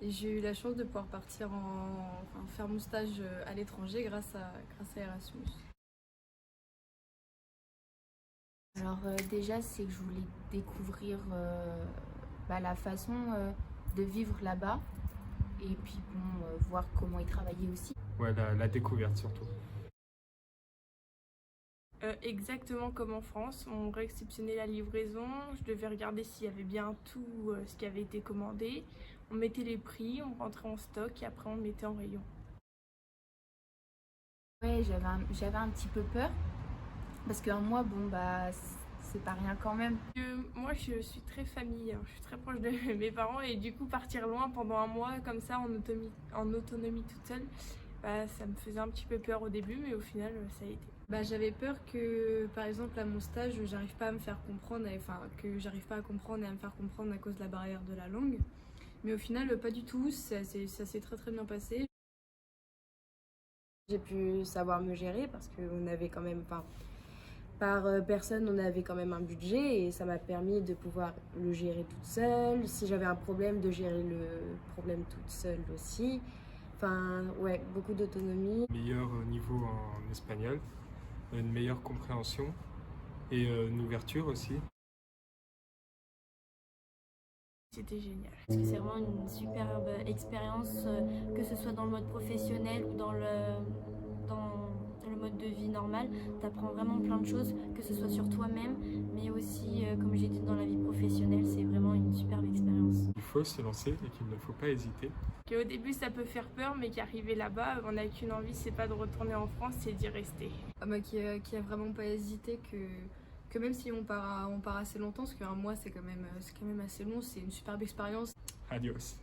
Et j'ai eu la chance de pouvoir partir faire mon stage à l'étranger grâce à Erasmus. Alors déjà, c'est que je voulais découvrir la façon de vivre là-bas et puis bon, voir comment ils travaillaient aussi. Ouais, la découverte surtout. Exactement comme en France, on réceptionnait la livraison, je devais regarder s'il y avait bien tout ce qui avait été commandé, on mettait les prix, on rentrait en stock et après on le mettait en rayon. Ouais, j'avais un petit peu peur parce qu'un mois, bon bah c'est pas rien quand même. Moi je suis très famille, hein, je suis très proche de mes parents et du coup partir loin pendant un mois comme ça en autonomie toute seule, bah, ça me faisait un petit peu peur au début mais au final ça a été. Bah, j'avais peur que par exemple à mon stage j'arrive pas à me faire comprendre, que j'arrive pas à comprendre et à me faire comprendre à cause de la barrière de la langue. Mais au final pas du tout, ça s'est très très bien passé. J'ai pu savoir me gérer parce qu'on avait quand même, par personne, on avait quand même un budget et ça m'a permis de pouvoir le gérer toute seule. Si j'avais un problème, de gérer le problème toute seule aussi. Enfin, ouais, beaucoup d'autonomie. Meilleur niveau en espagnol, une meilleure compréhension et une ouverture aussi. C'était génial. Parce que c'est vraiment une superbe expérience, que ce soit dans le mode professionnel ou dans le mode de vie normal. Tu apprends vraiment plein de choses, que ce soit sur toi-même, mais aussi, comme j'ai dit, dans la vie professionnelle. C'est vraiment une superbe expérience. Il faut se lancer et qu'il ne faut pas hésiter. Au début ça peut faire peur mais qu'arriver là-bas on n'a qu'une envie, c'est pas de retourner en France, c'est d'y rester. Qui a vraiment pas hésité, que même si on part assez longtemps, parce qu'un mois c'est quand même assez long, c'est une superbe expérience. Adios.